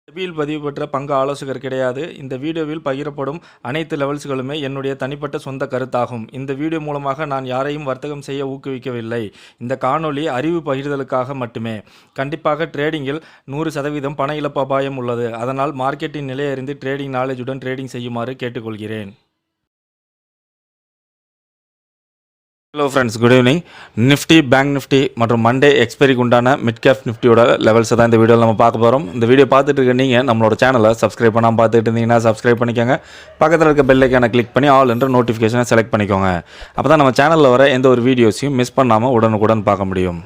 செபியில் பதிவு பெற்ற பங்கு ஆலோசகர் கிடையாது. இந்த வீடியோவில் பகிரப்படும் அனைத்து லெவல்ஸ்களுமே என்னுடைய தனிப்பட்ட சொந்த கருத்தாகும். இந்த வீடியோ மூலமாக நான் யாரையும் வர்த்தகம் செய்ய ஊக்குவிக்கவில்லை. இந்த காணொளி அறிவு பகிர்தலுக்காக மட்டுமே. கண்டிப்பாக ட்ரேடிங்கில் 100% பண இழப்பு அபாயம் உள்ளது. அதனால் மார்க்கெட்டின் நிலை அறிந்து ட்ரேடிங் நாலேஜுடன் ட்ரேடிங் செய்யுமாறு கேட்டுக்கொள்கிறேன். Hello friends, good evening. Nifty, bank Nifty மற்றும் மண்டே எக்ஸ்பைரிக்கு உண்டான மிட் கேப் நிஃப்டியோட லெவல்ஸை தான் இந்த வீடியோவில் நம்ம பார்க்க போகிறோம். இந்த வீடியோ பார்த்துட்டு இருக்க நீங்கள் நம்மளோட சேனலை சப்ஸ்கிரைப் பண்ணாமல் பார்த்துட்டு இருந்தீங்கன்னா சப்ஸ்கிரைப் பண்ணிக்கோங்க. பக்கத்தில் இருக்க பெல் ஐக்கானை கிளிக் பண்ணி ஆல் என்ற நோட்டிஃபிகேஷனை செலக்ட் பண்ணிக்கோங்க. அப்போ தான் நம்ம சேனலில் வர எந்த ஒரு வீடியோஸையும் மிஸ் பண்ணாமல் உடனுக்குடன் பார்க்க முடியும்.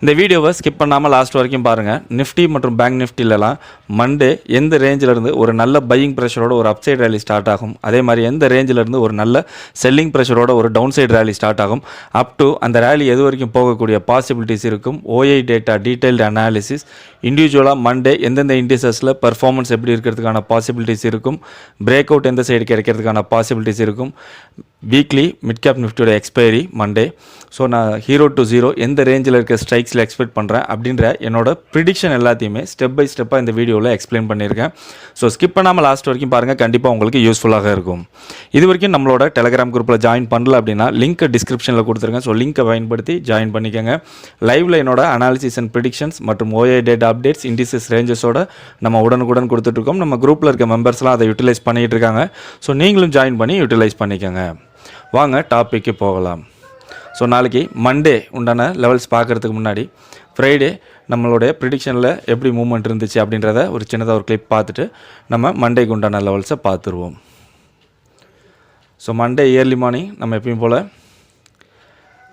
இந்த வீடியோவை ஸ்கிப் பண்ணாமல் லாஸ்ட் வரைக்கும் பாருங்கள். நிஃப்டி மற்றும் பேங்க் நிஃப்டிலலாம் மண்டே எந்த ரேஞ்சிலேருந்து ஒரு நல்ல பையிங் ப்ரெஷரோட ஒரு அப்சைட் ரேலி ஸ்டார்ட் ஆகும், அதே மாதிரி எந்த ரேஞ்சிலேருந்து ஒரு நல்ல செல்லிங் ப்ரெஷரோட ஒரு டவுன் சைட் ரேலி ஸ்டார்ட் ஆகும், அப் டு அந்த ரேலி எது வரைக்கும் போகக்கூடிய பாசிபிலிட்டிஸ் இருக்கும், ஓஐ டேட்டா டீட்டெயில்டு அனாலிசிஸ், இண்டிவிஜுவலாக மண்டே எந்தெந்த இண்டிசஸில் பர்ஃபார்மன்ஸ் எப்படி இருக்கிறதுக்கான பாசிபிலிட்டிஸ் இருக்கும், பிரேக் அவுட் எந்த சைடு கிடைக்கிறதுக்கான பாசிபிலிட்டிஸ் இருக்கும், வீக்லி மிட் கேப் நிஃப்டியோட எக்ஸ்பைரி மண்டே. ஸோ நான் 0 to 0 எந்த ரேஞ்சில் இருக்க ஸ்ட்ரைக்ஸில் எக்ஸ்பெக்ட் பண்ணுறேன் அப்படின்ற என்னோட ப்ரிடிக்ஷன் எல்லாத்தையுமே ஸ்டெப் பை ஸ்டெப்பாக இந்த வீடியோவில் எக்ஸ்பிளைன் பண்ணியிருக்கேன். ஸோ ஸ்கிப் பண்ணாமல் லாஸ்ட் வரைக்கும் பாருங்கள், கண்டிப்பாக உங்களுக்கு யூஸ்ஃபுல்லாக இருக்கும். இது வரைக்கும் நம்மளோட டெலகிராம் குரூப்பில் ஜாயின் பண்ணல அப்படின்னா லிங்க் டிஸ்கிரிப்ஷனில் கொடுத்துருக்கேன். ஸோ லிங்க்கை பயன்படுத்தி ஜாயின் பண்ணிக்கோங்க. லைவில் என்னோட அனாலிசிஸ் அண்ட் ப்ரிடிக்ஷன்ஸ் மற்றும் ஓஏ டேட்டா அப்டேட்ஸ், இண்டிசஸ் ரேஞ்சஸோட நம்ம உடனுக்குடன் கொடுத்துட்ருக்கோம். நம்ம குரூப்பில் இருக்க மெம்பர்ஸ்லாம் அதை யூட்டிலைஸ் பண்ணிகிட்டு இருக்காங்க. ஸோ நீங்களும் ஜாயின் பண்ணி யூட்டிலைஸ் பண்ணிக்கோங்க. வாங்க டாப்பிக்கு போகலாம். ஸோ நாளைக்கு மண்டே உண்டான லெவல்ஸ் பார்க்குறதுக்கு முன்னாடி ஃப்ரைடே நம்மளுடைய ப்ரிடிக்ஷனில் எப்படி மூவ்மெண்ட் இருந்துச்சு அப்படின்றத ஒரு சின்னதாக ஒரு கிளிப் பார்த்துட்டு நம்ம மண்டேக்கு உண்டான லெவல்ஸை பார்த்துருவோம். ஸோ மண்டே இயர்லி மார்னிங் நம்ம எப்பயும் போல்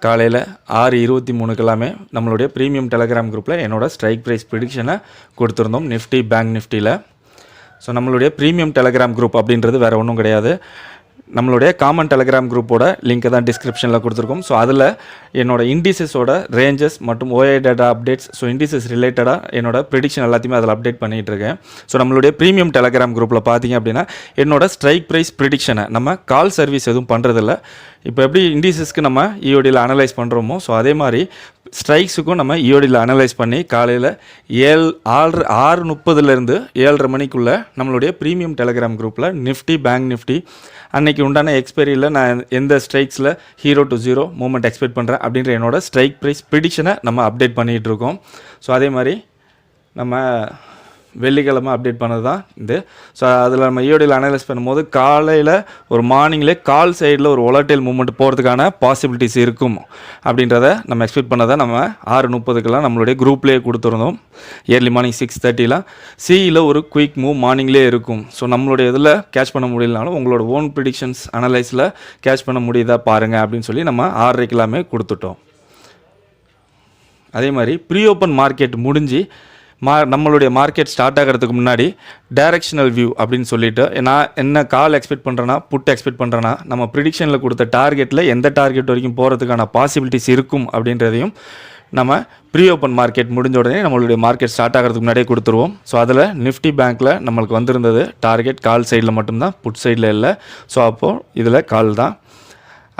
காலையில் 6:23 எல்லாமே நம்மளுடைய ப்ரீமியம் டெலகிராம் குரூப்பில் என்னோடய ஸ்ட்ரைக் ப்ரைஸ் ப்ரிடிக்ஷனை கொடுத்துருந்தோம் நிஃப்டி, பேங்க் நிஃப்டியில். ஸோ நம்மளுடைய ப்ரீமியம் டெலகிராம் குரூப் அப்படின்றது வேறு ஒன்றும் கிடையாது. நம்மளுடைய காமன் டெலகிராம் குரூப்போட லிங்க்கை தான் டிஸ்கிரிப்ஷனில் கொடுத்துருக்கோம். ஸோ அதில் என்னோடய இண்டிசஸோட ரேஞ்சஸ் மற்றும் OA data updates, so indices ரிலேட்டடாக என்னோட ப்ரிடிக்ஷன் எல்லாத்தையுமே அதில் அப்டேட் பண்ணிகிட்டு இருக்கேன். ஸோ நம்மளுடைய ப்ரீமியம் டெலகிராம் குரூப்பில் பார்த்தீங்க அப்படின்னா என்னோட ஸ்ட்ரைக் ப்ரைஸ் ப்ரிடிக்ஷனை நம்ம கால் சர்வீஸ் எதுவும் பண்ணுறதில்ல. இப்போ எப்படி இண்டிசஸ்க்கு நம்ம இஓடியில் அனலைஸ் பண்ணுறோமோ, ஸோ அதே மாதிரி ஸ்ட்ரைக்ஸுக்கும் நம்ம இஓடியில் அனலைஸ் பண்ணி காலையில் 6:30 7:30 மணிக்குள்ளே நம்மளுடைய ப்ரீமியம் டெலகிராம் குரூப்பில் நிஃப்டி, பேங்க் நிஃப்டி அன்றைக்கி உண்டான எக்ஸ்பைரியில் நான் எந்த ஸ்ட்ரைக்ஸில் 0 to 0 மூவ்மெண்ட் எக்ஸ்பெக்ட் பண்ணுறேன் அப்படின்ற என்னோட ஸ்ட்ரைக் ப்ரைஸ் ப்ரிடிக்ஷனை நம்ம அப்டேட் பண்ணிகிட்டு இருக்கோம். ஸோ அதே மாதிரி நம்ம வெள்ளிக்கிழமை அப்டேட் பண்ணது தான் இது. ஸோ அதில் நம்ம இஓடியில் அனலைஸ் பண்ணும்போது காலையில் ஒரு மார்னிங்லேயே கால் சைடில் ஒரு ஒலட்டைல் மூவ்மெண்ட் போகிறதுக்கான பாசிபிலிட்டிஸ் இருக்கும் அப்படின்றத நம்ம எக்ஸ்பெக்ட் பண்ணதை நம்ம 6:30 நம்மளுடைய குரூப்லேயே கொடுத்துருந்தோம். இயர்லி மார்னிங் 6:30 சியில் ஒரு குயிக் மூவ் மார்னிங்லேயே இருக்கும். ஸோ நம்மளுடைய இதில் கேட்ச் பண்ண முடியலனாலும் உங்களோட ஓன் ப்ரிடிக்ஷன்ஸ் அனலைஸில் கேட்ச் பண்ண முடியுதா பாருங்கள் அப்படின்னு சொல்லி நம்ம 6:30 கொடுத்துட்டோம். அதே மாதிரி ப்ரீ ஓப்பன் மார்க்கெட் முடிஞ்சு நம்மளுடைய மார்க்கெட் ஸ்டார்ட் ஆகிறதுக்கு முன்னாடி டைரக்ஷனல் வியூ அப்படின்னு சொல்லிட்டு நான் என்ன கால் எக்ஸ்பெக்ட் பண்ணுறேன்னா, புட் எக்ஸ்பெக்ட் பண்ணுறேன்னா, நம்ம ப்ரிடிக்ஷனில் கொடுத்த டார்கெட்டில் எந்த டார்கெட் வரைக்கும் போகிறதுக்கான பாசிபிலிட்டிஸ் இருக்கும் அப்படின்றதையும் நம்ம ப்ரீ ஓப்பன் மார்க்கெட் முடிஞ்ச உடனே நம்மளுடைய மார்க்கெட் ஸ்டார்ட் ஆகிறதுக்கு முன்னாடியே கொடுத்துருவோம். ஸோ அதில் நிஃப்டி பேங்க்கில் நம்மளுக்கு வந்திருந்தது டார்கெட் கால் சைடில் மட்டும்தான், புட் சைடில் இல்லை. ஸோ அப்போது இதில் கால் தான்.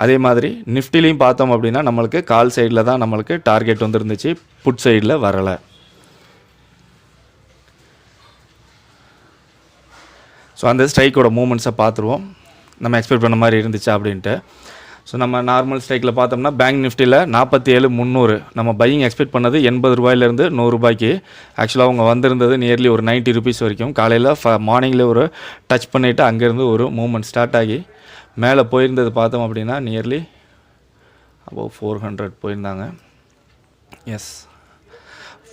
அதே மாதிரி நிஃப்டிலையும் பார்த்தோம் அப்படின்னா நம்மளுக்கு கால் சைடில் தான் நம்மளுக்கு டார்கெட் வந்துருந்துச்சு, புட் சைடில் வரலை. ஸோ அந்த ஸ்ட்ரைக்கோட மூமெண்ட்ஸை பார்த்துருவோம், நம்ம எக்ஸ்பெக்ட் பண்ண மாதிரி இருந்துச்சா அப்படின்ட்டு. ஸோ நம்ம நார்மல் ஸ்ட்ரைக்கில் பார்த்தோம்னா பேங்க் நிஃப்டியில் 47,300 நம்ம பையிங் எக்ஸ்பெக்ட் பண்ணது 80 ரூபாயிலேருந்து 100 ரூபாய்க்கு. ஆக்சுவலாக அவங்க வந்திருந்தது நியர்லி ஒரு 90 rupees வரைக்கும். காலையில் மார்னிங்கில் ஒரு டச் பண்ணிவிட்டு அங்கேருந்து ஒரு மூமெண்ட் ஸ்டார்ட் ஆகி மேலே போயிருந்தது பார்த்தோம் அப்படின்னா நியர்லி அபவ் 400 போயிருந்தாங்க. எஸ்,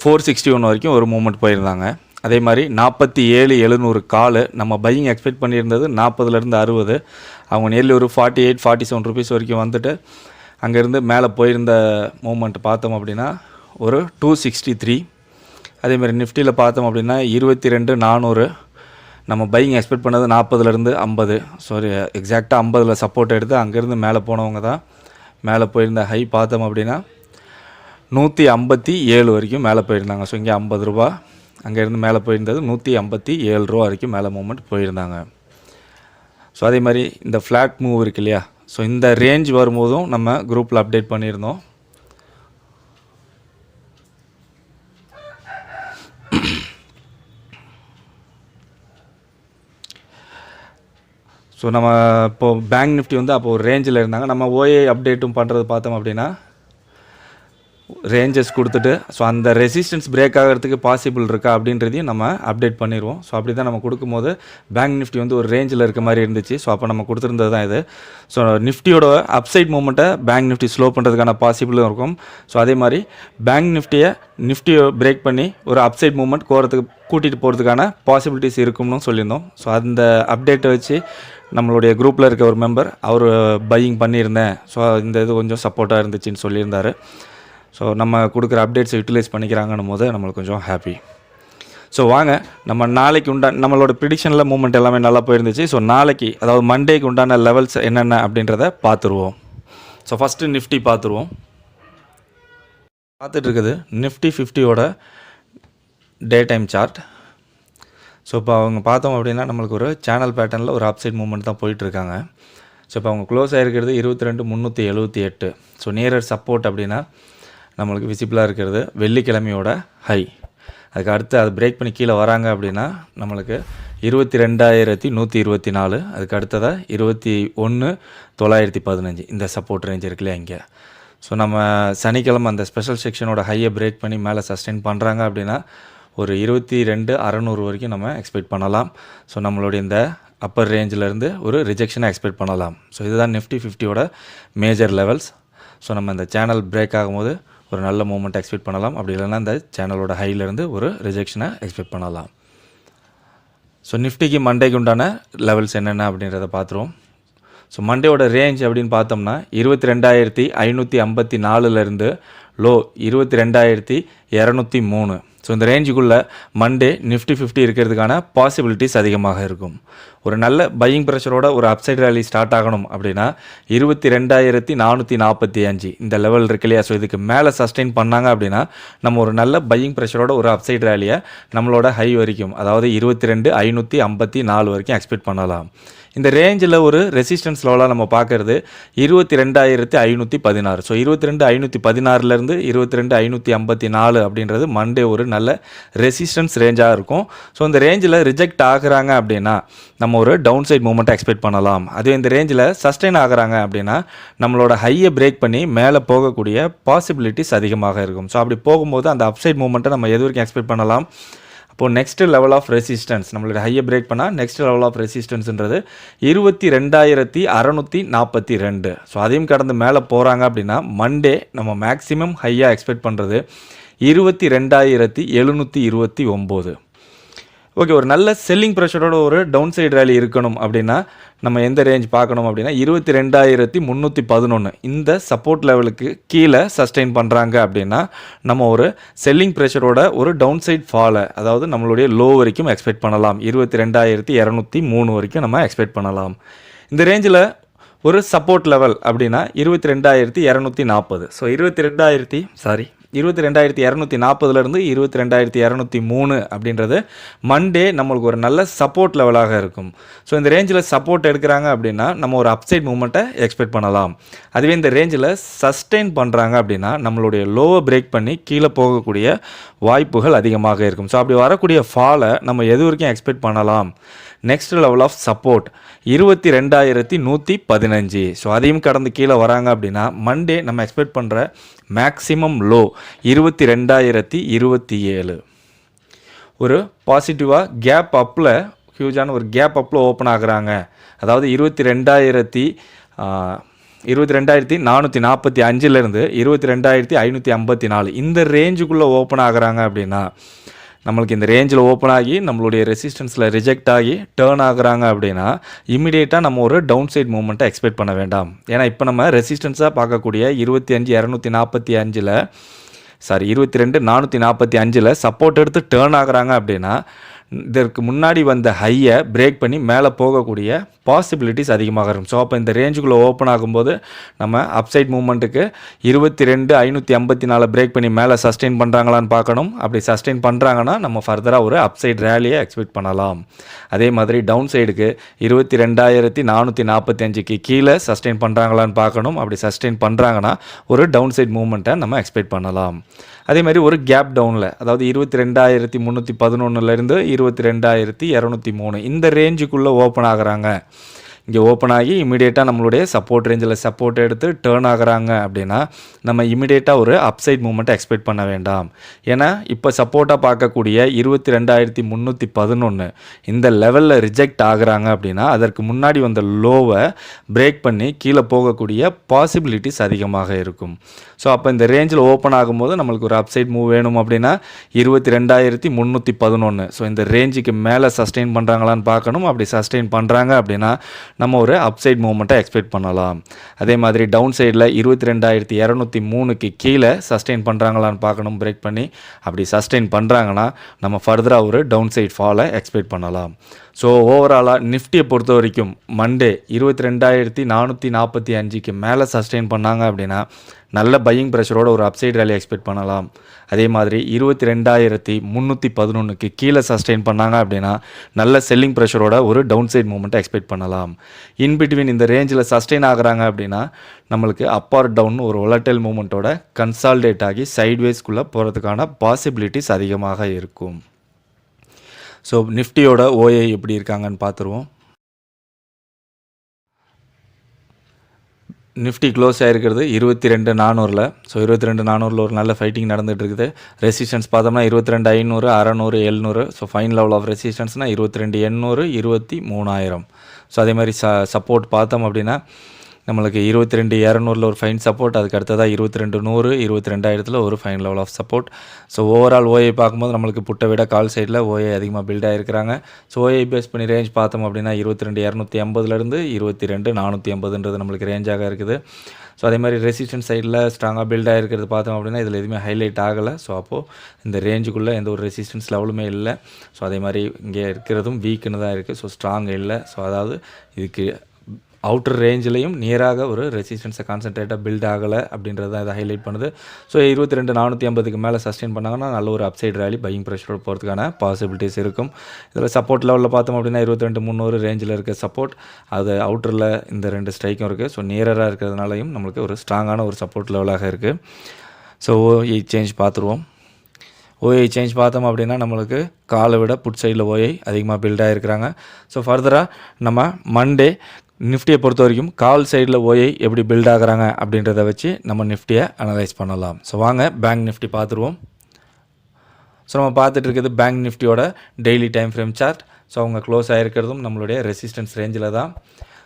461 வரைக்கும் ஒரு மூமெண்ட் போயிருந்தாங்க. அதே மாதிரி 47,700 கால் நம்ம பையிங் எக்ஸ்பெக்ட் பண்ணியிருந்தது 40லேருந்து 60. அவங்க நியர்லி ஒரு 48-47 rupees வரைக்கும் வந்துட்டு அங்கேருந்து மேலே போயிருந்த மூமெண்ட் பார்த்தோம் அப்படின்னா ஒரு 263. அதேமாதிரி நிஃப்டியில் பார்த்தோம் அப்படின்னா 22,400 நம்ம பையிங் எக்ஸ்பெக்ட் பண்ணது 40லேருந்து 50. சாரி, எக்ஸாக்டாக 50 சப்போர்ட் எடுத்து அங்கேருந்து மேலே போனவங்க தான். மேலே போயிருந்த ஹை பார்த்தோம் அப்படின்னா 157 வரைக்கும் மேலே போயிருந்தாங்க. ஸோ இங்கே 50 ரூபா, அங்கேருந்து மேலே போயிருந்தது 157 ரூபா வரைக்கும் மேலே மூவ்மெண்ட் போயிருந்தாங்க. ஸோ அதே மாதிரி இந்த ஃப்ளாட் மூவ் இருக்கு இல்லையா, ஸோ இந்த ரேஞ்ச் வரும்போதும் நம்ம குரூப்பில் அப்டேட் பண்ணியிருந்தோம். ஸோ நம்ம இப்போது பேங்க் நிஃப்டி வந்து அப்போது ஒரு ரேஞ்சில் இருந்தாங்க. நம்ம ஓஏ அப்டேட்டும் பண்ணுறது பார்த்தோம் அப்படின்னா ரேஞ்சஸ் கொடுத்துட்டு ஸோ அந்த ரெசிஸ்டன்ஸ் பிரேக் ஆகிறதுக்கு பாசிபிள் இருக்கா அப்படின்றதையும் நம்ம அப்டேட் பண்ணிடுவோம். ஸோ அப்படி தான் நம்ம கொடுக்கும்போது பேங்க் நிஃப்டி வந்து ஒரு ரேஞ்சில் இருக்க மாதிரி இருந்துச்சு. ஸோ அப்போ நம்ம கொடுத்துருந்தது தான் இது. ஸோ நிஃப்டியோட அப்சைட் மூமெண்ட்டை பேங்க் நிஃப்டி ஸ்லோ பண்ணுறதுக்கான பாசிபிளும் இருக்கும். ஸோ அதே மாதிரி பேங்க் நிஃப்டியை பிரேக் பண்ணி ஒரு அப்சைட் மூமெண்ட் கூட்டிகிட்டு போகிறதுக்கான பாசிபிலிட்டிஸ் இருக்கும்னு சொல்லியிருந்தோம். ஸோ அந்த அப்டேட்டை வச்சு நம்மளுடைய குரூப்பில் இருக்க ஒரு மெம்பர் அவர் பையிங் பண்ணியிருந்தேன், ஸோ இந்த இது கொஞ்சம் சப்போர்ட்டாக இருந்துச்சுன்னு சொல்லியிருந்தார். ஸோ நம்ம கொடுக்குற அப்டேட்ஸை யூட்டிலைஸ் பண்ணிக்கிறாங்கன்னும் போது நம்மளுக்கு கொஞ்சம் ஹாப்பி. ஸோ வாங்க நம்ம நாளைக்கு நம்மளோட ப்ரிடிக்ஷனில் மூவ்மெண்ட் எல்லாமே நல்லா போயிருந்துச்சு. ஸோ நாளைக்கு அதாவது மண்டேக்கு உண்டான லெவல்ஸ் என்னென்ன அப்படின்றத பார்த்துருவோம். ஸோ ஃபஸ்ட்டு நிஃப்டி பார்த்துருவோம். பார்த்துட்டு இருக்குது நிஃப்டி 50யோட டே டைம் சார்ட். ஸோ இப்போ அவங்க பார்த்தோம் அப்படின்னா நம்மளுக்கு ஒரு சேனல் பேட்டர்னில் ஒரு அப்சைட் மூவ்மெண்ட் தான் போயிட்டுருக்காங்க. ஸோ இப்போ அவங்க க்ளோஸ் ஆகிருக்கிறது 22,378. ஸோ நியரர் சப்போர்ட் அப்படின்னா நம்மளுக்கு விசிபிளாக இருக்கிறது வெள்ளிக்கிழமையோட ஹை. அதுக்கு அடுத்து அது பிரேக் பண்ணி கீழே வராங்க அப்படின்னா நம்மளுக்கு 22,124. அதுக்கு அடுத்ததாக 21,915 இந்த சப்போர்ட் ரேஞ்ச் இருக்கு இல்லையா இங்கே. ஸோ நம்ம சனிக்கிழமை அந்த ஸ்பெஷல் செக்ஷனோட ஹையை பிரேக் பண்ணி மேலே சஸ்டெயின் பண்ணுறாங்க அப்படின்னா ஒரு 22,600 வரைக்கும் நம்ம எக்ஸ்பெக்ட் பண்ணலாம். ஸோ நம்மளுடைய இந்த அப்பர் ரேஞ்சிலேருந்து ஒரு ரிஜெக்ஷனை எக்ஸ்பெக்ட் பண்ணலாம். ஸோ இதுதான் நிஃப்டி 50யோட மேஜர் லெவல்ஸ். ஸோ நம்ம இந்த சேனல் பிரேக் ஆகும்போது ஒரு நல்ல மூமெண்ட் எக்ஸ்பெக்ட் பண்ணலாம். அப்படி இல்லைன்னா இந்த சேனலோட ஹையிலேருந்து ஒரு ரிஜெக்ஷனை எக்ஸ்பெக்ட் பண்ணலாம். ஸோ நிஃப்டிக்கு மண்டேக்கு உண்டான லெவல்ஸ் என்னென்ன அப்படின்றத பார்த்துருவோம். ஸோ மண்டேயோட ரேஞ்ச் அப்படின்னு பார்த்தோம்னா 22,554லேருந்து லோ 22,203. ஸோ இந்த ரேஞ்சுக்குள்ளே மண்டே நிஃப்டி 50 இருக்கிறதுக்கான பாசிபிலிட்டிஸ் அதிகமாக இருக்கும். ஒரு நல்ல பையிங் ப்ரெஷரோட ஒரு அப்சைட் ரேலி ஸ்டார்ட் ஆகணும் அப்படின்னா 22,445 இந்த லெவல் இருக்கு இல்லையா. ஸோ இதுக்கு மேலே சஸ்டெயின் பண்ணாங்க அப்படின்னா நம்ம ஒரு நல்ல பையிங் ப்ரெஷரோட ஒரு அப்சைட் ரேலியை நம்மளோட ஹை வரைக்கும் அதாவது 22,554 வரைக்கும் எக்ஸ்பெக்ட் பண்ணலாம். இந்த ரேஞ்சில் ஒரு ரெசிஸ்டன்ஸ் லெவலாக நம்ம பார்க்குறது 22,516. ஸோ 22,516லேருந்து 22,554 அப்படின்றது மண்டே ஒரு நல்ல ரெசிஸ்டன்ஸ் ரேஞ்சாக இருக்கும். ஸோ இந்த ரேஞ்சில் ரிஜெக்ட் ஆகுறாங்க அப்படின்னா நம்ம ஒரு டவுன் சைட் மூமெண்ட்டை எக்ஸ்பெக்ட் பண்ணலாம். அதே இந்த ரேஞ்சில் சஸ்டெயின் ஆகுறாங்க அப்படின்னா நம்மளோட ஹையை பிரேக் பண்ணி மேலே போகக்கூடிய பாசிபிலிட்டிஸ் அதிகமாக இருக்கும். ஸோ அப்படி போகும்போது அந்த அப்சைட் மூமெண்ட்டை நம்ம எது வரைக்கும் எக்ஸ்பெக்ட் பண்ணலாம். அப்போது நெக்ஸ்ட் லெவல் ஆஃப் ரெசிஸ்டன்ஸ் நம்மளோட ஹையை பிரேக் பண்ணால் நெக்ஸ்ட் லெவல் ஆஃப் ரெசிஸ்டன்ஸ்ன்றது 22,642. ஸோ அதையும் கடந்து மேலே போகிறாங்க அப்படின்னா மண்டே நம்ம மேக்ஸிமம் ஹையாக எக்ஸ்பெக்ட் பண்ணுறது 22,729. ஓகே, ஒரு நல்ல செல்லிங் ப்ரெஷரோட ஒரு டவுன் சைடு ரேலி இருக்கணும் அப்படின்னா நம்ம எந்த ரேஞ்ச் பார்க்கணும் அப்படின்னா 22,311 இந்த சப்போர்ட் லெவலுக்கு கீழே சஸ்டெயின் பண்ணுறாங்க அப்படின்னா நம்ம ஒரு செல்லிங் ப்ரெஷரோட ஒரு டவுன் சைட் ஃபாலை அதாவது நம்மளுடைய லோ வரைக்கும் எக்ஸ்பெக்ட் பண்ணலாம். 22,203 வரைக்கும் நம்ம எக்ஸ்பெக்ட் பண்ணலாம். இந்த ரேஞ்சில் ஒரு சப்போர்ட் லெவல் அப்படின்னா 22,240. ஸோ 22,240லேருந்து 22,203 அப்படின்றது மண்டே நம்மளுக்கு ஒரு நல்ல சப்போர்ட் லெவலாக இருக்கும். ஸோ இந்த ரேஞ்சில் சப்போர்ட் எடுக்கிறாங்க அப்படின்னா நம்ம ஒரு அப்சைட் மூமெண்ட்டை எக்ஸ்பெக்ட் பண்ணலாம். அதுவே இந்த ரேஞ்சில் சஸ்டெயின் பண்ணுறாங்க அப்படின்னா நம்மளுடைய லோவை பிரேக் பண்ணி கீழே போகக்கூடிய வாய்ப்புகள் அதிகமாக இருக்கும். ஸோ அப்படி வரக்கூடிய ஃபாலை நம்ம எது வரைக்கும் எக்ஸ்பெக்ட் பண்ணலாம். Next level of support 22,115. So அதையும் கடந்து கீழே வராங்க அப்படின்னா மண்டே நம்ம எக்ஸ்பெக்ட் பண்ணுற மேக்ஸிமம் லோ 22,027. ஒரு பாசிட்டிவாக கேப் அப்பில் ஹியூஜான ஒரு கேப் அப்பில் ஓப்பன் ஆகுறாங்க. அதாவது 22,445லேருந்து 22,554 இந்த ரேஞ்சுக்குள்ளே ஓப்பன் ஆகுறாங்க அப்படின்னா நம்மளுக்கு இந்த ரேஞ்சில் ஓப்பன் ஆகி நம்மளுடைய ரெசிஸ்டன்ஸில் ரிஜெக்ட் ஆகி டேர்ன் ஆகுறாங்க அப்படின்னா இமிடியேட்டாக நம்ம ஒரு டவுன் சைட் மூமெண்ட்டை எக்ஸ்பெக்ட் பண்ண வேண்டாம். ஏன்னா இப்போ நம்ம ரெசிஸ்டன்ஸாக பார்க்கக்கூடிய 22,445 சப்போர்ட் எடுத்து டேர்ன் ஆகுறாங்க அப்படின்னா இதற்கு முன்னாடி வந்த ஹையை பிரேக் பண்ணி மேலே போகக்கூடிய பாசிபிலிட்டிஸ் அதிகமாக இருக்கும். ஸோ அப்போ இந்த ரேஞ்சுக்குள்ளே ஓப்பன் ஆகும்போது நம்ம அப்சைட் மூமெண்ட்டுக்கு 22,554 பிரேக் பண்ணி மேலே சஸ்டெயின் பண்ணுறாங்களான்னு பார்க்கணும். அப்படி சஸ்டெயின் பண்ணுறாங்கன்னா நம்ம ஃபர்தராக ஒரு அப்சைட் ரேலியை எக்ஸ்பெக்ட் பண்ணலாம். அதே மாதிரி டவுன் சைடுக்கு 22,445க்கு கீழே சஸ்டெயின் பண்ணுறாங்களான்னு பார்க்கணும். அப்படி சஸ்டெயின் பண்ணுறாங்கன்னா ஒரு டவுன் சைட் மூமெண்ட்டை நம்ம எக்ஸ்பெக்ட் பண்ணலாம். அதே மாதிரி ஒரு கேப் டவுனில் அதாவது 22,311லேருந்து 22,203 இந்த ரேஞ்சுக்குள்ளே ஓப்பன் ஆகுறாங்க. இங்கே ஓப்பன் ஆகி இமீடியட்டாக நம்மளுடைய சப்போர்ட் ரேஞ்சில் சப்போர்ட் எடுத்து டேர்ன் ஆகுறாங்க அப்படின்னா நம்ம இமீடியட்டாக ஒரு அப்சைட் மூமெண்ட்டை எக்ஸ்பெக்ட் பண்ண வேண்டாம். ஏன்னா இப்போ சப்போர்ட்டாக பார்க்கக்கூடிய 22,311 இந்த லெவலில் ரிஜெக்ட் ஆகுறாங்க அப்படின்னா அதற்கு முன்னாடி வந்த லோவை பிரேக் பண்ணி கீழே போகக்கூடிய பாசிபிலிட்டிஸ் அதிகமாக இருக்கும். ஸோ அப்போ இந்த ரேஞ்சில் ஓப்பன் ஆகும்போது நம்மளுக்கு ஒரு அப்சைட் மூவ் வேணும் அப்படின்னா 22,311 ஸோ இந்த ரேஞ்சுக்கு மேலே சஸ்டெயின் பண்ணுறாங்களான்னு பார்க்கணும். அப்படி சஸ்டெயின் பண்ணுறாங்க அப்படின்னா நம்ம ஒரு அப்சைட் மூவ்மெண்ட்டை எக்ஸ்பெக்ட் பண்ணலாம். அதே மாதிரி டவுன் சைடில் 22,203க்கு கீழே சஸ்டெயின் பண்ணுறாங்களான்னு பார்க்கணும் பிரேக் பண்ணி. அப்படி சஸ்டெயின் பண்ணுறாங்கன்னா நம்ம ஃபர்தராக ஒரு டவுன் சைட் ஃபாலை எக்ஸ்பெக்ட் பண்ணலாம். ஸோ ஓவராலாக நிஃப்டியை பொறுத்த வரைக்கும் மண்டே 22,445க்கு மேலே சஸ்டெயின் பண்ணாங்க அப்படின்னா நல்ல பையிங் ப்ரெஷரோட ஒரு அப்சைட் ரேலி எக்ஸ்பெக்ட் பண்ணலாம். அதே மாதிரி 22,311க்கு கீழே சஸ்டெயின் பண்ணாங்க அப்படின்னா நல்ல செல்லிங் ப்ரெஷரோட ஒரு டவுன் சைட் மூவ்மெண்ட்டை எக்ஸ்பெக்ட் பண்ணலாம். இன்பிட்வீன் இந்த ரேஞ்சில் சஸ்டெயின் ஆகுறாங்க அப்படின்னா நம்மளுக்கு அப் ஆர் டவுன் ஒரு ஒலட்டைல் மூவ்மெண்ட்டோட கன்சால்டேட் ஆகி சைட்வேஸ்க்குள்ளே போகிறதுக்கான பாசிபிலிட்டிஸ் அதிகமாக இருக்கும். ஸோ நிஃப்டியோட ஓஏ எப்படி இருக்காங்கன்னு பார்த்துருவோம். நிஃப்டி க்ளோஸ் ஆகிருக்கிறது 22,400ல். ஸோ 22,400ல் ஒரு நல்ல ஃபைட்டிங் நடந்துகிட்டு இருக்குது. ரெசிஸ்டன்ஸ் பார்த்தோம்னா 22,500, 600, 700. ஸோ ஃபைன் லெவல் ஆஃப் ரெசிஸ்டன்ஸ்னால் 22,800, 23,000. ஸோ அதே மாதிரி சப்போர்ட் பார்த்தோம் அப்படின்னா நம்மளுக்கு 22,200ல் ஒரு ஃபைன் சப்போர்ட், அதுக்கு அடுத்ததாக 22,100, 22,000ல் ஒரு fine level of support. So overall OI பார்க்கும்போது நம்மளுக்கு புட்டை விட கால் சைடில் ஓஏ அதிகமாக பில்ட் ஆகிருக்கிறாங்க. ஸோ ஓஏ பேஸ் பண்ணி ரேஞ்ச் பார்த்தோம் அப்படின்னா 22,250லேருந்து 22,450ன்றது நம்மளுக்கு ரேஞ்சாக இருக்குது. ஸோ அதே மாதிரி ரெசிஸ்டன்ஸ் சைடில் ஸ்ட்ராங்காக பில்ட் ஆகிருக்கிறது பார்த்தோம் அப்படின்னா இதில் எதுவுமே ஹைலைட் ஆகலை. ஸோ அப்போது இந்த ரேஞ்சுக்குள்ளே எந்த ஒரு ரெசிஸ்டன்ஸ் லெவலுமே இல்லை. ஸோ அதே மாதிரி இங்கே இருக்கிறதும் வீக்குன்னு தான் இருக்குது. ஸோ ஸ்ட்ராங் இல்லை. ஸோ அதாவது இதுக்கு அவுட்டர் ரேஞ்சிலையும் நியராக ஒரு ரெசிஸ்டன்ஸை கான்சன்ட்ரேட்டாக பில்ட் ஆகலை அப்படின்றது தான் இதை ஹைலைட் பண்ணுது. ஸோ 22,450க்கு மேலே சஸ்டெயின் பண்ணாங்கன்னா நல்ல ஒரு அப்சைட் ரேலி பையிங் ப்ரெஷரோட போகிறதுக்கான பாசிபிலிட்டிஸ் இருக்கும். இதில் சப்போர்ட் லெவலில் பார்த்தோம் அப்படின்னா 22,300 ரேஞ்சில் இருக்க சப்போர்ட், அது அவுட்டரில் இந்த 2 ஸ்ட்ரைக்கும் இருக்குது. ஸோ நியராக இருக்கிறதுனாலையும் நம்மளுக்கு ஒரு ஸ்ட்ராங்கான ஒரு சப்போர்ட் லெவலாக இருக்குது. ஸோ ஓஐ சேஞ்ச் பார்த்துருவோம். ஓஐ சேஞ்ச் பார்த்தோம் அப்படின்னா நம்மளுக்கு காலை விட புட் சைடில் ஓஐ அதிகமாக பில்ட் ஆகிருக்கிறாங்க. ஸோ ஃபர்தராக நம்ம மண்டே நிஃப்டியை பொறுத்த வரைக்கும் கால் சைடில் ஓஐ எப்படி பில்ட் ஆகுறாங்க அப்படின்றத வச்சு நம்ம நிஃப்டியை அனலைஸ் பண்ணலாம். ஸோ வாங்க பேங்க் நிஃப்டி பார்த்துருவோம். ஸோ நம்ம பார்த்துட்டு இருக்குது பேங்க் நிஃப்டியோட daily time frame chart. So அவங்க க்ளோஸ் ஆகிருக்கிறதும் நம்மளுடைய ரெசிஸ்டன்ஸ் ரேஞ்சில் தான்.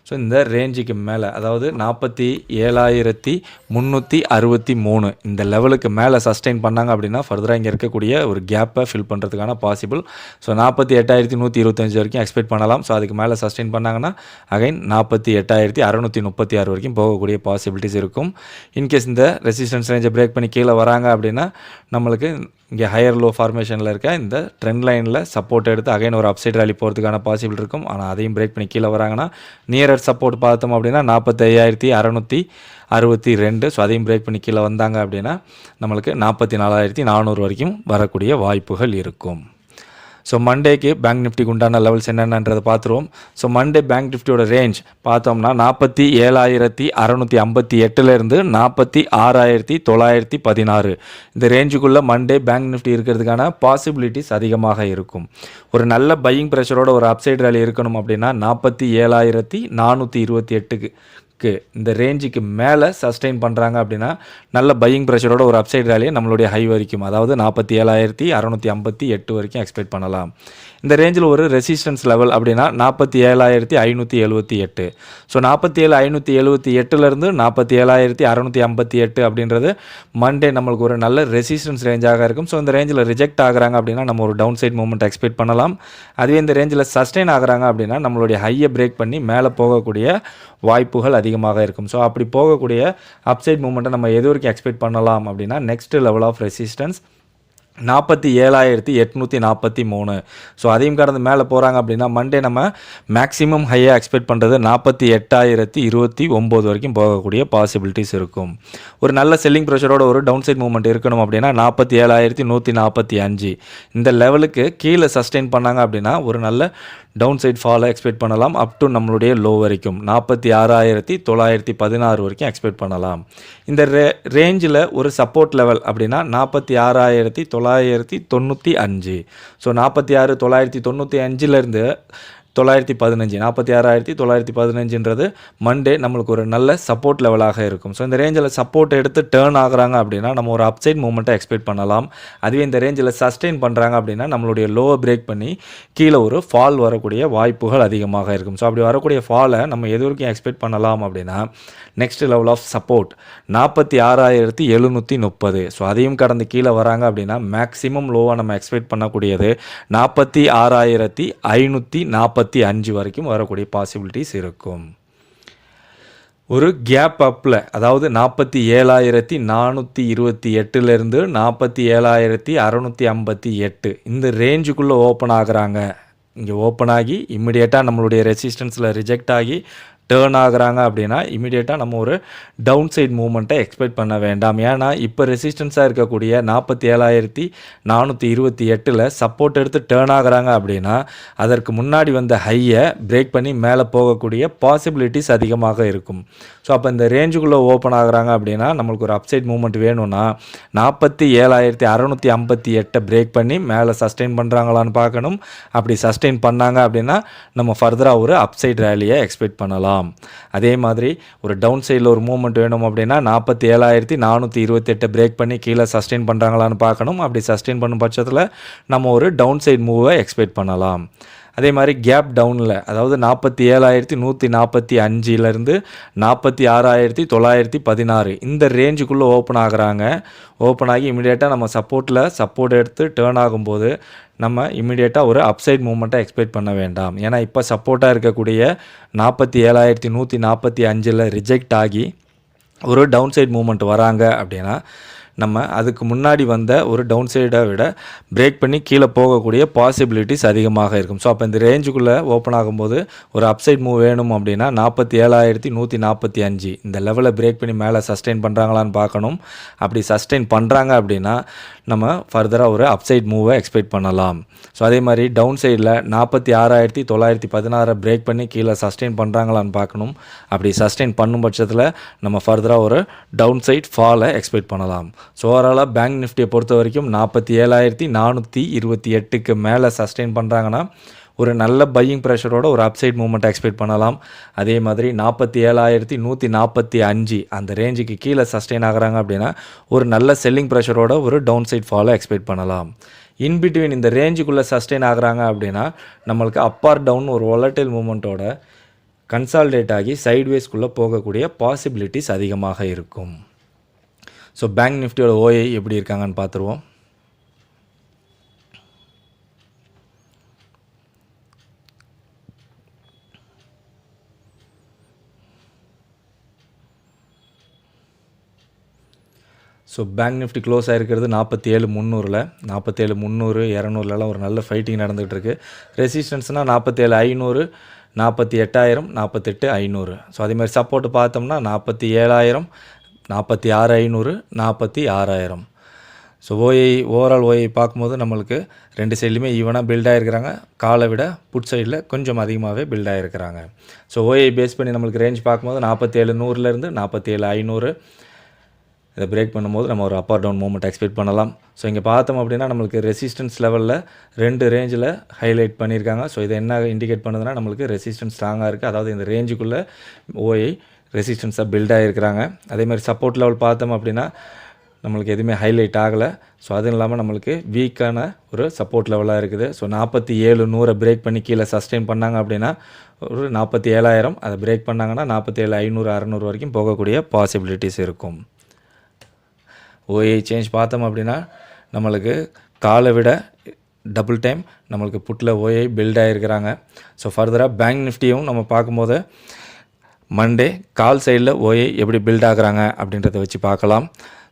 ஸோ இந்த ரேஞ்சுக்கு மேலே அதாவது 47,363 இந்த லெவலுக்கு மேலே சஸ்டெயின் பண்ணாங்க அப்படின்னா ஃபர்தராக இங்கே இருக்கக்கூடிய ஒரு கேப்பை ஃபில் பண்ணுறதுக்கான பாசிபிள். ஸோ 48,125 வரைக்கும் எக்ஸ்பெக்ட் பண்ணலாம். ஸோ அதுக்கு மேலே சஸ்டெயின் பண்ணாங்கன்னா அகைன் 48,636 வரைக்கும் போகக்கூடிய பாசிபிலிட்டிஸ் இருக்கும். இன்கேஸ் இந்த ரெசிஸ்டன்ஸ் ரேஞ்சை பிரேக் பண்ணி கீழே வராங்க அப்படின்னா நம்மளுக்கு இங்கே ஹையர் லோ ஃபார்மேஷனில் இருக்க இந்த ட்ரெண்ட் லைனில் சப்போர்ட் எடுத்து அகைன் ஒரு அப்சைட் ரேலி போகிறதுக்கான பாசிபிள் இருக்கும். ஆனால் அதையும் பிரேக் பண்ணி கீழே வராங்கன்னா நியரர் சப்போர்ட் பார்த்தோம் அப்படின்னா 45,662. ஸோ அதையும் பிரேக் பண்ணி கீழே வந்தாங்க அப்படின்னா நம்மளுக்கு 44,400 வரைக்கும் வரக்கூடிய வாய்ப்புகள் இருக்கும். ஸோ மண்டேக்கு பேங்க் நிஃப்டிக்கு உண்டான லெவல்ஸ் என்னென்னன்றதை பார்த்துருவோம். ஸோ மண்டே பேங்க் நிஃப்டியோட ரேஞ்ச் பார்த்தோம்னா 47,658லேருந்து 46,916 இந்த ரேஞ்சுக்குள்ளே மண்டே பேங்க் நிஃப்டி இருக்கிறதுக்கான பாசிபிலிட்டிஸ் அதிகமாக இருக்கும். ஒரு நல்ல பையிங் ப்ரெஷரோட ஒரு அப்சைட் ரேலி இருக்கணும் அப்படின்னா 47,428க்கு இந்த ரேஞ்சுக்கு மேலே சஸ்டெயின் பண்ணுறாங்க அப்படின்னா நல்ல பையிங் ப்ரெஷரோட ஒரு அப்சைட் ரேலியை நம்மளுடைய ஹை வரைக்கும் அதாவது 47,658 வரைக்கும் எக்ஸ்பெக்ட் பண்ணலாம். இந்த ரேஞ்சில் ஒரு ரெசிஸ்டன்ஸ் லெவல் அப்படின்னா 47,578. ஸோ 47,578லேருந்து 47,658 அப்படின்றது மண்டே நம்மளுக்கு ஒரு நல்ல ரெசிஸ்டன்ஸ் ரேஞ்சாக இருக்கும். ஸோ இந்த ரேஞ்சில் ரிஜெக்ட் ஆகுறாங்க அப்படின்னா நம்ம ஒரு டவுன் சைட் மூவ்மெண்ட் எக்ஸ்பெக்ட் பண்ணலாம். அதுவே இந்த ரேஞ்சில் சஸ்டெயின் ஆகுறாங்க அப்படின்னா நம்மளுடைய ஹையை பிரேக் பண்ணி மேலே போகக்கூடிய வாய்ப்புகள் அதிகமாக இருக்கும். ஸோ அப்படி போகக்கூடிய அப்சைட் மூவ்மெண்ட்டை நம்ம எது வரைக்கும் எக்ஸ்பெக்ட் பண்ணலாம் அப்படின்னா next level of resistance 47,843. So அதையும் கடந்து மேலே போகிறாங்க அப்படின்னா மண்டே நம்ம மேக்ஸிமம் ஹையாக எக்ஸ்பெக்ட் பண்ணுறது 48,029 வரைக்கும் போகக்கூடிய பாசிபிலிட்டிஸ் இருக்கும். ஒரு நல்ல செல்லிங் ப்ரெஷரோட ஒரு டவுன் சைட் மூவ்மெண்ட் இருக்கணும் அப்படின்னா 47,145 இந்த லெவலுக்கு கீழே சஸ்டெயின் பண்ணாங்க அப்படின்னா ஒரு நல்ல டவுன் சைட் ஃபாலை எக்ஸ்பெக்ட் பண்ணலாம். அப் டு நம்மளுடைய லோ வரைக்கும் 46,916 வரைக்கும் எக்ஸ்பெக்ட் பண்ணலாம். இந்த ரேஞ்சில் ஒரு சப்போர்ட் லெவல் அப்படின்னா 46,995. ஸோ 46,995லேருந்து 915 46,915ன்றது மண்டே நம்மளுக்கு ஒரு நல்ல சப்போர்ட் லெவலாக இருக்கும். ஸோ இந்த ரேஞ்சில் சப்போர்ட் எடுத்து டேர்ன் ஆகுறாங்க அப்படின்னா நம்ம ஒரு அப்சைட் மூவ்மெண்ட்டை எக்ஸ்பெக்ட் பண்ணலாம். அதுவே இந்த ரேஞ்சில் சஸ்டெயின் பண்ணுறாங்க அப்படின்னா நம்மளுடைய லோவை பிரேக் பண்ணி கீழே ஒரு ஃபால் வரக்கூடிய வாய்ப்புகள் அதிகமாக இருக்கும். ஸோ அப்படி வரக்கூடிய ஃபாலை நம்ம எது வரைக்கும் எக்ஸ்பெக்ட் பண்ணலாம் அப்படின்னா next level of support 46,730. So அதையும் கடந்து கீழே வராங்க அப்படின்னா மேக்ஸிமம் லோவாக நம்ம எக்ஸ்பெக்ட் பண்ணக்கூடியது 46,545 வரைக்கும் வரக்கூடிய பாசிபிலிட்டிஸ் இருக்கும். ஒரு கேப் அப்பில், அதாவது 47,428லேருந்து 47,658 இந்த ரேஞ்சுக்குள்ளே ஓப்பன் ஆகுறாங்க. இங்கே ஓப்பன் ஆகி இம்மிடியேட்டாக நம்மளுடைய ரெசிஸ்டன்ஸில் ரிஜெக்ட் ஆகி டேர்ன் ஆகுறாங்க அப்படின்னா இமீடியட்டாக நம்ம ஒரு டவுன் சைட் மூவ்மெண்ட்டை எக்ஸ்பெக்ட் பண்ண வேண்டாம். ஏன்னா இப்போ ரெசிஸ்டன்ஸாக இருக்கக்கூடிய 47,428ல் சப்போர்ட் எடுத்து டேர்ன் ஆகுறாங்க அப்படின்னா அதற்கு முன்னாடி வந்த ஹையை பிரேக் பண்ணி மேலே போகக்கூடிய பாசிபிலிட்டிஸ் அதிகமாக இருக்கும். ஸோ அப்போ இந்த ரேஞ்சுக்குள்ளே ஓப்பன் ஆகுறாங்க அப்படின்னா நம்மளுக்கு ஒரு அப்சைட் மூவ்மெண்ட் வேணும்னா 47,658 பிரேக் பண்ணி மேலே சஸ்டெயின் பண்ணுறாங்களான்னு பார்க்கணும். அப்படி சஸ்டெயின் பண்ணாங்க அப்படின்னா நம்ம ஃபர்தராக ஒரு அப்சைட் ரேலியை எக்ஸ்பெக்ட் பண்ணலாம். அதே மாதிரி ஒரு டவுன் சைடில் ஒரு மூவ்மெண்ட் வேணும் அப்படின்னா 47,428 பிரேக் பண்ணி கீழே சஸ்டெயின் பண்ணுறாங்களான்னு பார்க்கணும். அப்படி சஸ்டெயின் பண்ணும் பட்சத்தில் நம்ம ஒரு டவுன் சைட் மூவை எக்ஸ்பெக்ட் பண்ணலாம். அதே மாதிரி கேப் டவுனில், அதாவது 47,145லேருந்து 46,916 இந்த ரேஞ்சுக்குள்ளே ஓப்பன் ஆகுறாங்க. ஓப்பன் ஆகி இமீடியட்டாக நம்ம சப்போர்ட் எடுத்து டேர்ன் ஆகும்போது நம்ம இமீடியட்டாக ஒரு அப்சைட் மூவ்மெண்ட்டை எக்ஸ்பெக்ட் பண்ண வேண்டாம். ஏன்னா இப்போ சப்போர்ட்டாக இருக்கக்கூடிய 47,145ல் ரிஜெக்ட் ஆகி ஒரு டவுன் சைட் மூவ்மெண்ட் வராங்க அப்படின்னா நம்ம அதுக்கு முன்னாடி வந்த ஒரு டவுன் சைடை விட பிரேக் பண்ணி கீழே போகக்கூடிய பாசிபிலிட்டிஸ் அதிகமாக இருக்கும். ஸோ அப்போ இந்த ரேஞ்சுக்குள்ளே ஓப்பன் ஆகும்போது ஒரு அப்சைட் மூவ் வேணும் அப்படின்னா 47,145 இந்த லெவலை பிரேக் பண்ணி மேலே சஸ்டெயின் பண்ணுறாங்களான்னு பார்க்கணும். அப்படி சஸ்டெயின் பண்ணுறாங்க அப்படின்னா நம்ம ஃபர்தராக ஒரு அப்சைட் மூவை எக்ஸ்பெக்ட் பண்ணலாம். ஸோ அதே மாதிரி டவுன் சைடில் 46,916 பிரேக் பண்ணி கீழே சஸ்டெயின் பண்ணுறாங்களான்னு பார்க்கணும். அப்படி சஸ்டெயின் பண்ணும் பட்சத்தில் நம்ம ஃபர்தராக ஒரு டவுன் சைட் ஃபாலை எக்ஸ்பெக்ட் பண்ணலாம். ஸோ ஓவராலாக பேங்க் நிஃப்டியை பொறுத்த வரைக்கும் 47,428க்கு மேலே சஸ்டெயின் பண்ணுறாங்கன்னா ஒரு நல்ல பையிங் ப்ரெஷரோட ஒரு அப்சைட் மூவ்மெண்ட் எக்ஸ்பெக்ட் பண்ணலாம். அதே மாதிரி 47,145 அந்த ரேஞ்சுக்கு கீழே சஸ்டெயின் ஆகிறாங்க அப்படின்னா ஒரு நல்ல செல்லிங் ப்ரெஷரோட ஒரு டவுன் சைட் ஃபாலை எக்ஸ்பெக்ட் பண்ணலாம். இன்பிட்வீன் இந்த ரேஞ்சுக்குள்ளே சஸ்டெயின் ஆகுறாங்க அப்படின்னா நம்மளுக்கு அப் ஆர் டவுன் ஒரு வாலடைல் மூவ்மெண்ட்டோட கன்சால்டேட் ஆகி சைட்வேஸ்க்குள்ளே போகக்கூடிய பாசிபிலிட்டிஸ் அதிகமாக இருக்கும். ஸோ பேங்க் நிஃப்டியோட ஓஐ எப்படி இருக்காங்கன்னு பார்த்துருவோம். ஸோ பேங்க் நிஃப்டி க்ளோஸ் ஆகிருக்கிறது 47,300ல். 47,300 200லலாம் ஒரு நல்ல ஃபைட்டிங் நடந்துகிட்ருக்கு. ரெசிஸ்டன்ஸ்னால் 47,500 48,000 48,500. ஸோ அதேமாதிரி சப்போர்ட்டு பார்த்தோம்னா 47,000 46,500 46,000. ஸோ ஓவரால் ஓஐ பார்க்கும்போது நம்மளுக்கு ரெண்டு சைட்லையுமே ஈவனாக பில்ட் ஆகிருக்கிறாங்க. காலை விட புட் சைடில் கொஞ்சம் அதிகமாகவே பில்ட் ஆகிருக்கிறாங்க. ஸோ ஓஐ பேஸ் பண்ணி நம்மளுக்கு ரேஞ்ச் பார்க்கும்போது 47,100லேருந்து 47,500 இதை பிரேக் பண்ணும்போது நம்ம ஒரு up are down movement expect பண்ணலாம். ஸோ இங்கே பார்த்தோம் அப்படின்னா நம்மளுக்கு ரெசிஸ்டன்ஸ் லெவலில் 2 ரேஞ்சில் ஹைலைட் பண்ணியிருக்காங்க. ஸோ இதை என்ன இண்டிகேட் பண்ணுதுன்னா நம்மளுக்கு ரெசிஸ்டன்ஸ் ஸ்ட்ராங்காக இருக்குது. அதாவது இந்த ரேஞ்சுக்குள்ளே ஓஐ ரெசிஸ்டன்ஸாக பில்ட் ஆகிருக்கிறாங்க. அதேமாதிரி சப்போர்ட் லெவல் பார்த்தோம் அப்படின்னா நம்மளுக்கு எதுவுமே ஹைலைட் ஆகலை. ஸோ அதுவும் இல்லாமல் நம்மளுக்கு வீக்கான ஒரு சப்போர்ட் லெவலாக இருக்குது. ஸோ 47,100 பிரேக் பண்ணி கீழே சஸ்டெயின் பண்ணாங்க அப்படின்னா ஒரு 47,000 அதை பிரேக் பண்ணாங்கன்னா 47,500 600 வரைக்கும் போகக்கூடிய பாசிபிலிட்டிஸ் இருக்கும். ஓஏ சேஞ்ச் பார்த்தோம் அப்படின்னா நம்மளுக்கு காலை விட டபுள் டைம் நம்மளுக்கு புட்டில் ஓஏ பில்ட் ஆகிருக்கிறாங்க. ஸோ ஃபர்தராக பேங்க் நிஃப்டியும் நம்ம பார்க்கும்போது மண்டே கால் சைடில் ஓஏ எப்படி பில்ட் ஆகுறாங்க அப்படின்றத வச்சு பார்க்கலாம்.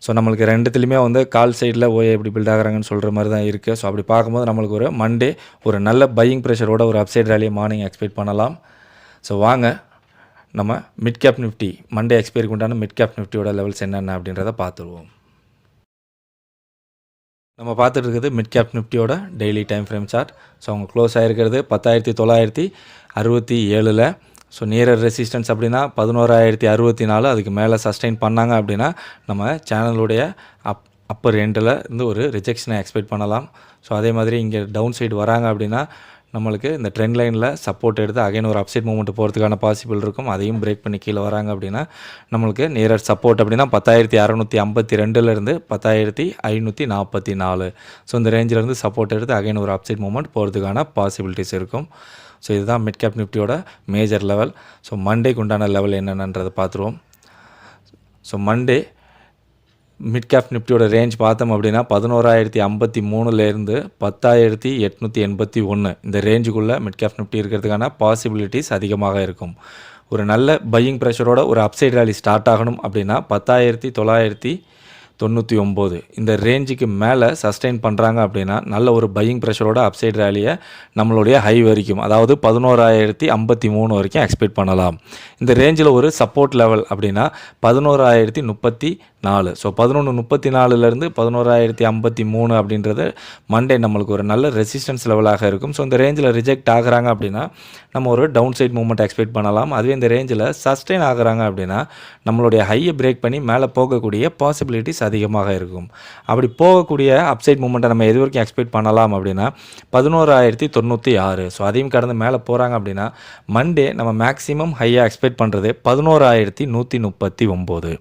ஸோ நம்மளுக்கு ரெண்டுத்துலேயுமே வந்து கால் சைடில் ஓஏ எப்படி பில்ட் ஆகுறாங்கன்னு சொல்கிற மாதிரி தான் இருக்குது. ஸோ அப்படி பார்க்கும்போது நம்மளுக்கு ஒரு மண்டே ஒரு நல்ல பையிங் ப்ரெஷரோட ஒரு அப்சைட் ரேலியை மார்னிங் எக்ஸ்பெக்ட் பண்ணலாம். ஸோ வாங்க நம்ம மிட் கேப் நிஃப்டி மண்டே எக்ஸ்பைரிக்கு உண்டான மிட் கேப் நிஃப்டியோட லெவல்ஸ் என்னென்ன அப்படின்றத பார்த்துருவோம். நம்ம பார்த்துட்டு இருக்கிறது மிட் கேப் நிஃப்டியோட daily time frame chart. So அவங்க க்ளோஸ் ஆகிருக்கிறது 10,967. ஸோ நியரர் ரெசிஸ்டன்ஸ் அப்படின்னா 11,064. அதுக்கு மேலே சஸ்டெயின் பண்ணாங்க அப்படின்னா நம்ம சேனலுடைய அப்பர் எண்டில் இருந்து ஒரு ரிஜெக்ஷனை எக்ஸ்பெக்ட் பண்ணலாம். ஸோ அதே மாதிரி இங்கே டவுன் சைடு வராங்க அப்படின்னா நம்மளுக்கு இந்த ட்ரெண்ட் லைனில் சப்போர்ட் எடுத்து அகைன் ஒரு அப்சைட் மூவ்மெண்ட் போகிறதுக்கான பாசிபிள் இருக்கும். அதையும் பிரேக் பண்ணி கீழே வராங்க அப்படின்னா நம்மளுக்கு நியரர் சப்போர்ட் அப்படின்னா 10,652லேருந்து 10,544. ஸோ இந்த ரேஞ்சிலேருந்து சப்போர்ட் எடுத்து அகைன் ஒரு அப்சைட் மூவ்மெண்ட் போகிறதுக்கான பாசிபிலிட்டிஸ் இருக்கும். ஸோ இதுதான் மிட் கேப் நிஃப்டியோட மேஜர் லெவல். ஸோ மண்டேக்கு உண்டான லெவல் என்னென்னன்றதை பார்த்துருவோம். ஸோ மண்டே மிட் கேப் நிஃப்டியோட ரேஞ்ச் பார்த்தோம் அப்படின்னா 11,053லேருந்து 10,881 இந்த ரேஞ்சுக்குள்ளே மிட் கேப் நிஃப்டி இருக்கிறதுக்கான பாசிபிலிட்டிஸ் அதிகமாக இருக்கும். ஒரு நல்ல பையிங் ப்ரெஷரோட ஒரு அப்சைட் ரேலி ஸ்டார்ட் ஆகணும் அப்படின்னா 10,999 இந்த ரேஞ்சுக்கு மேலே சஸ்டெயின் பண்ணுறாங்க அப்படின்னா நல்ல ஒரு பையிங் ப்ரெஷரோட அப்சைட் ரேலியை நம்மளுடைய ஹை வரைக்கும், அதாவது 11,053 வரைக்கும் எக்ஸ்பெக்ட் பண்ணலாம். இந்த ரேஞ்சில் ஒரு சப்போர்ட் லெவல் அப்படின்னா 11,034. ஸோ 11,34லேருந்து 11,053 அப்படின்றது மண்டே நம்மளுக்கு ஒரு நல்ல ரெசிஸ்டன்ஸ் லெவலாக இருக்கும். ஸோ இந்த ரேஞ்சில் ரிஜெக்ட் ஆகுறாங்க அப்படின்னா நம்ம ஒரு டவுன் சைட் மூவ்மெண்ட் எக்ஸ்பெக்ட் பண்ணலாம். அதுவே இந்த ரேஞ்சில் சஸ்டெயின் ஆகுறாங்க அப்படின்னா நம்மளுடைய ஹையை பிரேக் பண்ணி மேலே போகக்கூடிய பாசிபிலிட்டிஸ் அதிகமாக இருக்கும். அப்படி போகக்கூடிய அப்சைட் மூவ்மெண்ட்டை நம்ம எது வரைக்கும் எக்ஸ்பெக்ட் பண்ணலாம் அப்படின்னா 11,096. ஸோ அதையும் கடந்து மேலே போகிறாங்க அப்படின்னா மண்டே நம்ம மேக்ஸிமம் ஹையாக எக்ஸ்பெக்ட் பண்ணுறது 11,139.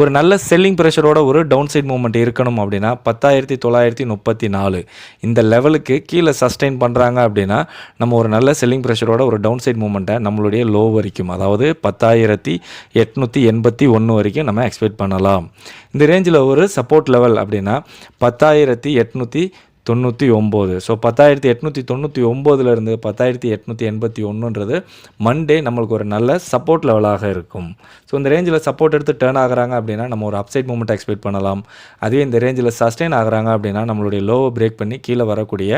ஒரு நல்ல செல்லிங் ப்ரெஷரோட ஒரு டவுன் சைட் மூவ்மெண்ட் இருக்கணும் அப்படின்னா 10,934 இந்த லெவலுக்கு கீழே சஸ்டெயின் பண்ணுறாங்க அப்படின்னா நம்ம ஒரு நல்ல செல்லிங் ப்ரெஷரோட ஒரு டவுன் சைட் மூவ்மெண்ட்டை நம்மளுடைய லோ வரைக்கும், அதாவது 10,881 வரைக்கும் நம்ம எக்ஸ்பெக்ட் பண்ணலாம். இந்த ரேஞ்சில் ஒரு சப்போர்ட் லெவல் அப்படின்னா 10,899. ஸோ 10,899லேருந்து 10,881ன்றது மண்டே நம்மளுக்கு ஒரு நல்ல சப்போர்ட் லெவலாக இருக்கும். ஸோ இந்த ரேஞ்சில் சப்போர்ட் எடுத்து டேர்ன் ஆகுறாங்க அப்படின்னா நம்ம ஒரு அப்சைட் மூவ்மெண்ட் எக்ஸ்பெக்ட் பண்ணலாம். அதுவே இந்த ரேஞ்சில் சஸ்டெயின் ஆகுறாங்க அப்படின்னா நம்மளுடைய லோவை பிரேக் பண்ணி கீழே வரக்கூடிய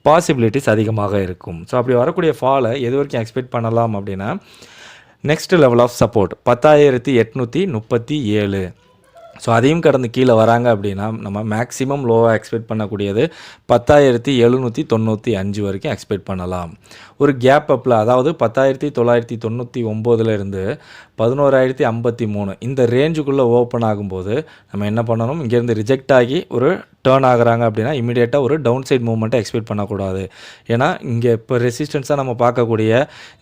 பாசிபிலிட்டிஸ் அதிகமாக இருக்கும். ஸோ அப்படி வரக்கூடிய ஃபாலை எது வரைக்கும் எக்ஸ்பெக்ட் பண்ணலாம் அப்படின்னா next level of support 10,837. So அதையும் கடந்து கீழே வராங்க அப்படின்னா நம்ம மேக்ஸிமம் லோவாக எக்ஸ்பெக்ட் பண்ணக்கூடியது 10,795 வரைக்கும் எக்ஸ்பெக்ட் பண்ணலாம். ஒரு கேப் அப்பில், அதாவது 10,999லேருந்து 11,053 இந்த ரேஞ்சுக்குள்ளே ஓப்பன் ஆகும்போது நம்ம என்ன பண்ணணும், இங்கேருந்து ரிஜெக்ட் ஆகி ஒரு டேர்ன் ஆகுறாங்க அப்படின்னா இமீடியட்டாக ஒரு டவுன் சைட் மூவ்மெண்ட்டை எக்ஸ்பெக்ட் பண்ணக்கூடாது. ஏன்னா இங்கே இப்போ ரெசிஸ்டன்ஸாக நம்ம பார்க்கக்கூடிய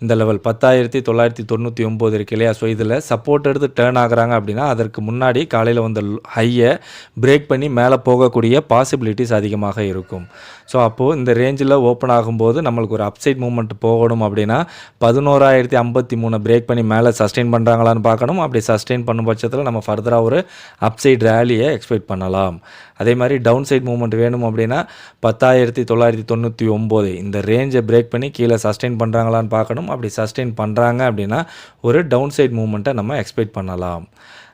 இந்த லெவல் 10,999 இருக்கு இல்லையா. ஸோ இதில் சப்போர்ட் எடுத்து டேர்ன் ஆகுறாங்க அப்படின்னா அதற்கு முன்னாடி காலையில் வந்த ஹையை பிரேக் பண்ணி மேலே போகக்கூடிய பாசிபிலிட்டிஸ் அதிகமாக இருக்கும். ஸோ அப்போது இந்த ரேஞ்சில் ஓப்பன் ஆகும்போது நம்மளுக்கு ஒரு அப்சைட் மூவ்மெண்ட் போகணும் அப்படின்னா 11,053 பிரேக் பண்ணி மேலே சஸ்டெயின் பண்ணுறாங்களான்னு பார்க்கணும். அப்படி சஸ்டெயின் பண்ணும் பட்சத்தில் நம்ம ஃபர்தராக ஒரு அப்சைட் ரேலியை எக்ஸ்பெக்ட் பண்ணலாம். அதே மாதிரி டவுன் சைட் மூவ்மெண்ட் வேணும் அப்படின்னா 10,999 இந்த ரேஞ்சை பிரேக் பண்ணி கீழே சஸ்டெயின் பண்ணுறாங்களான்னு பார்க்கணும். அப்படி சஸ்டெயின் பண்ணுறாங்க அப்படின்னா ஒரு டவுன் சைட் மூவ்மெண்ட்டை நம்ம எக்ஸ்பெக்ட் பண்ணலாம்.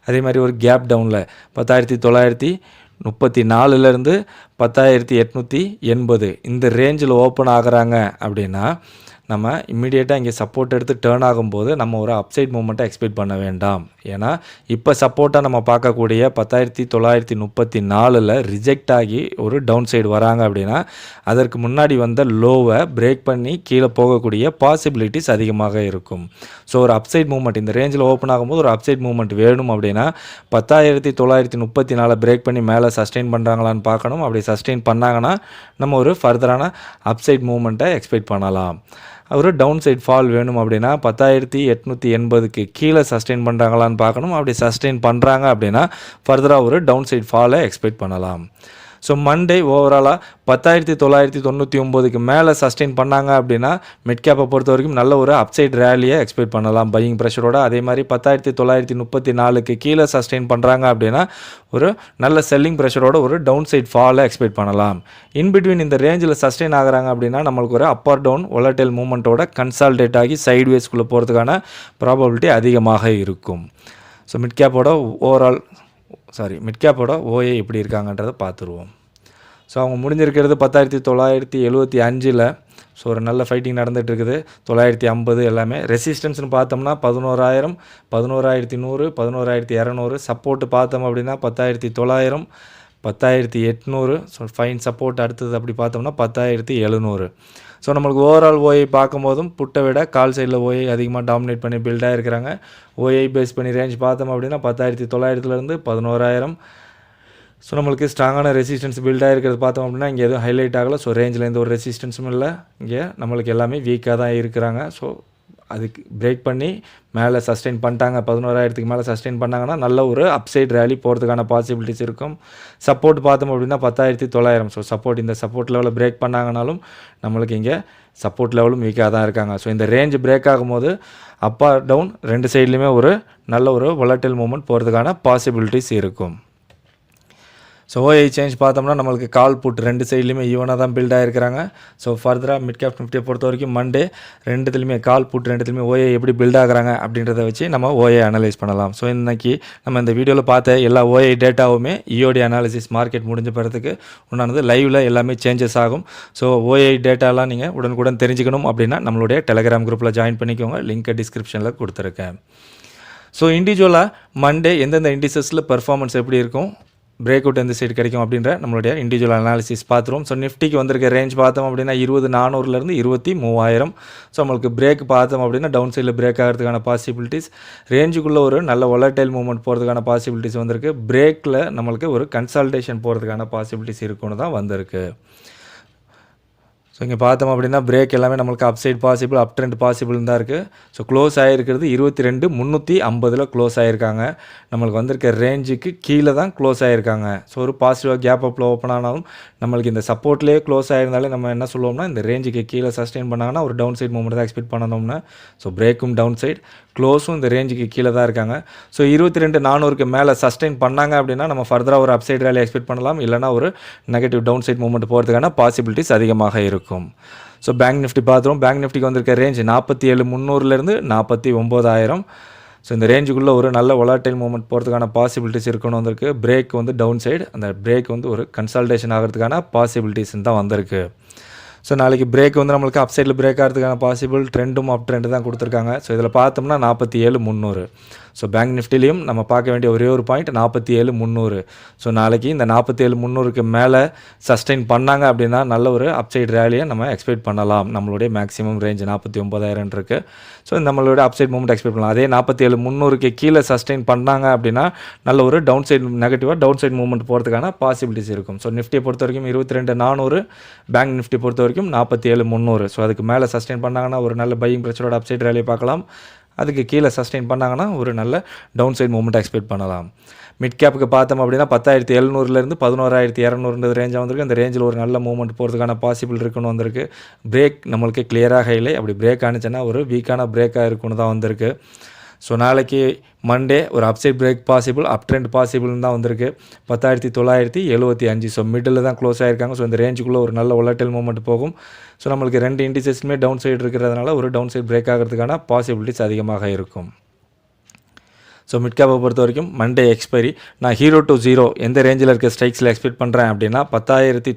அதே மாதிரி ஒரு கேப் டவுனில் 10,934லேருந்து 10,880 இந்த ரேஞ்சில் ஓப்பன் ஆகுறாங்க அப்படின்னா நம்ம இம்மிடியேட்டாக இங்கே சப்போர்ட் எடுத்து டேர்ன் ஆகும்போது நம்ம ஒரு அப்சைட் மூவ்மெண்ட்டை எக்ஸ்பெக்ட் பண்ண வேண்டாம். ஏன்னா இப்போ சப்போர்ட்டாக நம்ம பார்க்கக்கூடிய 10,934 ரிஜெக்ட் ஆகி ஒரு டவுன் சைடு வராங்க அப்படின்னா அதற்கு முன்னாடி வந்த லோவை பிரேக் பண்ணி கீழே போகக்கூடிய பாசிபிலிட்டிஸ் அதிகமாக இருக்கும். ஸோ ஒரு அப்சைட் மூவ்மெண்ட் இந்த ரேஞ்சில் ஓப்பன் ஆகும்போது ஒரு அப்சைட் மூவ்மெண்ட் வேணும் அப்படின்னா 10,934 பிரேக் பண்ணி மேலே சஸ்டெயின் பண்ணுறாங்களான்னு பார்க்கணும். அப்படி சஸ்டெயின் பண்ணாங்கன்னா நம்ம ஒரு ஃபர்தரான அப்சைட் மூவ்மெண்ட்டை எக்ஸ்பெக்ட் பண்ணலாம். ஒரு டவுன் சைட் ஃபால் வேணும் அப்படின்னா 10,880க்கு கீழே சஸ்டெயின் பண்ணுறாங்களான்னு பார்க்கணும். அப்படி சஸ்டெயின் பண்ணுறாங்க அப்படின்னா ஃபர்தராக ஒரு டவுன் சைட் ஃபாலை எக்ஸ்பெக்ட் பண்ணலாம். ஸோ மண்டே ஓவராலாக 10,999க்கு மேலே சஸ்டெயின் பண்ணாங்க அப்படின்னா மிட் கேப்பை பொறுத்த வரைக்கும் நல்ல ஒரு அப்சைட் ரேலியை எக்ஸ்பெக்ட் பண்ணலாம் பையிங் ப்ரெஷரோட. அதே மாதிரி 10,934க்கு கீழே சஸ்டெயின் பண்ணுறாங்க அப்படின்னா ஒரு நல்ல செல்லிங் ப்ரெஷரோட ஒரு டவுன் சைட் ஃபாலை எக்ஸ்பெக்ட் பண்ணலாம். இன்பிட்வீன் இந்த ரேஞ்சில் சஸ்டெயின் ஆகுறாங்க அப்படின்னா நம்மளுக்கு ஒரு up are down volatile மூவ்மெண்ட்டோட consolidated ஆகி சைட்வேஸ்குள்ளே போகிறதுக்கான ப்ராபபிலிட்டி அதிகமாக இருக்கும். ஸோ மிட் கேப்போட ஓஏ எப்படி இருக்காங்கன்றதை பார்த்துருவோம். ஸோ அவங்க முடிஞ்சிருக்கிறது 10,975. ஸோ ஒரு நல்ல ஃபைட்டிங் நடந்துகிட்டு இருக்குது. 950 எல்லாமே ரெசிஸ்டன்ஸ்னு பார்த்தோம்னா 11,000, 11,100, 11,200. சப்போர்ட்டு பார்த்தோம் அப்படின்னா 10,900, 10,800. ஸோ ஃபைன் சப்போர்ட் அடுத்தது அப்படி பார்த்தோம்னா 10,700. ஸோ நம்மளுக்கு ஓவரால் ஓஐ பார்க்கும்போதும் புட்டை விட கால் சைடில் ஓஐ அதிகமாக டாமினேட் பண்ணி பில்டாக இருக்கிறாங்க. ஓஐ பேஸ் பண்ணி ரேஞ்ச் பார்த்தோம் அப்படின்னா 10,900லேருந்து 11,000. ஸோ நம்மளுக்கு ஸ்ட்ராங்கான ரெசிஸ்டன்ஸ் பில்ட் ஆகிருக்கிறது பார்த்தோம் அப்படின்னா இங்கே எதுவும் ஹைலைட் ஆகலை. ஸோ ரேஞ்சில் எந்த ஒரு ரெசிஸ்டன்ஸும் இல்லை. இங்கே நம்மளுக்கு எல்லாமே வீக்காக தான் இருக்கிறாங்க. ஸோ அதுக்கு பிரேக் பண்ணி மேலே சஸ்டெயின் பண்ணிட்டாங்க, 11,000க்கு மேலே சஸ்டெயின் பண்ணாங்கன்னா நல்ல ஒரு அப்சைட் ரேலி போகிறதுக்கான பாசிபிலிட்டிஸ் இருக்கும். சப்போர்ட் பார்த்தோம் அப்படின்னா 10,900. ஸோ சப்போர்ட் இந்த சப்போர்ட் லெவலில் பிரேக் பண்ணாங்கனாலும் நம்மளுக்கு இங்கே சப்போர்ட் லெவலும் வீக்காக தான் இருக்காங்க. ஸோ இந்த ரேஞ்ச் பிரேக் ஆகும்போது அப் ஆர் டவுன் ரெண்டு சைட்லேயுமே ஒரு நல்ல ஒரு வாலடைல் மூவ்மெண்ட் போகிறதுக்கான பாசிபிலிட்டிஸ் இருக்கும். ஸோ ஓஐ சேஞ்ச் பார்த்தோம்னா நம்மளுக்கு கால் புட் ரெண்டு சைட்லையுமே ஈவனாக தான் பில்ட் ஆகிருக்கிறாங்க. ஸோ ஃபர்தராக மிட் கேப் நிஃப்டியை பொறுத்த வரைக்கும் மண்டே ரெண்டுத்துலையுமே கால் புட் ரெண்டுத்துலையுமே ஓஏ எப்படி பில்ட் ஆகுறாங்க அப்படின்றத வச்சு நம்ம ஓஏ அனலைஸ் பண்ணலாம். ஸோ இன்றைக்கி நம்ம இந்த வீடியோவில் பார்த்த எல்லா ஓஐ டேட்டாவுமே இஓடி அனாலிசிஸ் மார்க்கெட் முடிஞ்ச பிறகு உண்டானது லைவில் எல்லாமே சேஞ்சஸ் ஆகும். ஸோ ஓஐ டேட்டாலாம் நீங்கள் உடனுக்குடன் தெரிஞ்சுக்கணும் அப்படின்னா நம்மளுடைய டெலிகிராம் குரூப்பில் ஜாயின் பண்ணிக்கோங்க. லிங்க்கை டிஸ்கிரிப்ஷனில் கொடுத்துருக்கேன். ஸோ இண்டிவிஜுவலாக மண்டே எந்தெந்த இண்டிசஸில் பெர்ஃபார்மன்ஸ் எப்படி இருக்கும், பிரேக் அவுட் எந்த சைடு கிடைக்கும் அப்படின்ற நம்மளுடைய இண்டிவிஜுவல் அனாலிசிஸ் பார்த்துருவோம். ஸோ நிஃப்டிக்கு வந்திருக்க ரேஞ்ச் பார்த்தோம் அப்படின்னா 20,400 23,000. ஸோ நம்மளுக்கு பிரேக் பார்த்தோம் அப்படின்னா டவுன் சைடில் பிரேக் ஆகிறதுக்கான பாசிபிலிட்டிஸ், ரேஞ்சுக்குள்ளே ஒரு நல்ல வாலடைல் மூவ்மெண்ட் போகிறதுக்கான பாசிபிலிட்டிஸ் வந்திருக்கு. பிரேக்கில் நம்மளுக்கு ஒரு கன்சால்டேஷன் போகிறதுக்கான பாசிபிலிட்டிஸ் இருக்குன்னு தான் வந்திருக்கு. ஸோ இங்கே பார்த்தோம் அப்படின்னா பிரேக் எல்லாமே நம்மளுக்கு up side possible, up trend possible தான் இருக்குது. ஸோ க்ளோஸ் ஆகிருக்கிறது 22,350 க்ளோஸ் ஆகிருக்காங்க. நம்மளுக்கு வந்திருக்க ரேஞ்சுக்கு கீழே தான் க்ளோஸ் ஆகிருக்காங்க. ஸோ ஒரு பாசிட்டிவாக கேப் அப்பில் ஓப்பன் ஆனாலும் நம்மளுக்கு இந்த சப்போர்ட்லேயே க்ளோஸ் ஆகிருந்தாலே நம்ம என்ன சொல்லுவோம்னா இந்த ரேஞ்சுக்கு கீழே சஸ்டெயின் பண்ணாங்கன்னா ஒரு டவுன் சைட் மூவ்மெண்ட் தான் எக்ஸ்பெக்ட் பண்ணணும்னா. ஸோ பிரேக்கும் டவுன் சைட், க்ளோஸும் இந்த ரேஞ்சுக்கு கீழே தான் இருக்காங்க. ஸோ 22,400க்கு மேலே சஸ்டெயின் பண்ணாங்க அப்படின்னா நம்ம ஃபர்தராக ஒரு அப்சைட் ரேலி எக்ஸ்பெக்ட் பண்ணலாம். இல்லைனா ஒரு நெகட்டிவ் டவுன் சைட் மூவ்மெண்ட் போகிறதுக்கான பாசிபிலிட்டிஸ் அதிகமாக இருக்கும். ஸோ பேங்க் நிஃப்டி பார்த்துருவோம். பேங்க் நிஃப்டிக்கு வந்திருக்க ரேஞ்ச் 47,300 49,000. ஸோ இந்த ரேஞ்சுக்குள்ளே ஒரு நல்ல வாலடைல் மூவ்மெண்ட் போகிறதுக்கான பாசிபிலிட்டிஸ் இருக்குன்னு வந்திருக்கு. பிரேக் வந்து டவுன் சைடு, அந்த பிரேக் வந்து ஒரு கன்சால்டேஷன் ஆகிறதுக்கான பாசிபிலிட்டிஸ் தான் வந்திருக்கு. ஸோ நாளைக்கு பிரேக் வந்து நம்மளுக்கு அப் சைடில் பிரேக் ஆகிறதுக்கான பாசிபிள், ட்ரெண்டும் அப் ட்ரெண்டு தான் கொடுத்துருக்காங்க. ஸோ இதில் பார்த்தோம்னா 47,300. ஸோ பேங்க் நிஃப்டிலையும் நம்ம பார்க்க வேண்டிய ஒரே ஒரு பாயிண்ட் 47,300. ஸோ நாளைக்கு இந்த 47,300க்கு மேலே சஸ்டெயின் பண்ணாங்க அப்படின்னா நல்ல ஒரு அப்சைட் ரேலியை நம்ம எக்ஸ்பெக்ட் பண்ணலாம். நம்மளுடைய மேக்ஸிமம் ரேஞ்ச் 49,000 இருக்குது. ஸோ நம்மளோட அப்சைட் மூவ்மெண்ட் எக்ஸ்பெக்ட் பண்ணலாம். அதே 47,300க்கு கீழே சஸ்டெயின் பண்ணாங்க அப்படின்னா நல்ல ஒரு டவுன் சைட் நெகட்டிவாக டவுன் சைட் மூவ்மெண்ட் போகிறதுக்கான பாசிபிலிட்டிஸ் இருக்கும். ஸோ நிஃப்டியை பொறுத்த வரைக்கும் 22,400, பேங்க் நிஃப்டி பொறுத்த வரைக்கும் 47,300. ஸோ அதுக்கு மேலே சஸ்டெயின் பண்ணாங்கன்னா ஒரு நல்ல பையிங் ப்ரெஷரோட அப்சைட் ரேலியை பார்க்கலாம். அதுக்கு கீழே சஸ்டெயின் பண்ணாங்கன்னா ஒரு நல்ல டவுன் சைட் மூவ்மெண்ட் எக்ஸ்பெக்ட் பண்ணலாம். மிட் கேப்புக்கு பார்த்தோம் அப்படின்னா 10,700 11,200 ரேஞ்சாக வந்திருக்கு. அந்த ரேஞ்சில் ஒரு நல்ல மூவ்மெண்ட் போகிறதுக்கான பாசிபிள் இருக்குன்னு வந்திருக்கு. பிரேக் நம்மளுக்கு கிளியராக இல்லை. அப்படி பிரேக் ஆனிச்சுன்னா ஒரு வீக்கான பிரேக்காக இருக்குன்னு தான் வந்திருக்கு. ஸோ நாளைக்கு மண்டே ஒரு upside break possible, up trend பாசிபிள்னு தான் வந்திருக்கு. 10,975. ஸோ மிடில் தான் க்ளோஸ் ஆகிருக்காங்க. ஸோ இந்த ரேஞ்சுக்குள்ளே ஒரு நல்ல வாலடைல் மூவ்மெண்ட் போகும். ஸோ நம்மளுக்கு ரெண்டு இண்டிசஸுமே டவுன் சைடு இருக்கிறதுனால ஒரு டவுன் சைட் பிரேக் ஆகிறதுக்கான பாசிபிலிட்டிஸ் அதிகமாக இருக்கும். ஸோ மிட் கேப்பை பொறுத்த வரைக்கும் மண்டே எக்ஸ்பைரி நான் 0 to 0 எந்த ரேஞ்சில் இருக்க ஸ்ட்ரைக்ஸில் எக்ஸ்பெக்ட் பண்ணுறேன் அப்படின்னா 10,900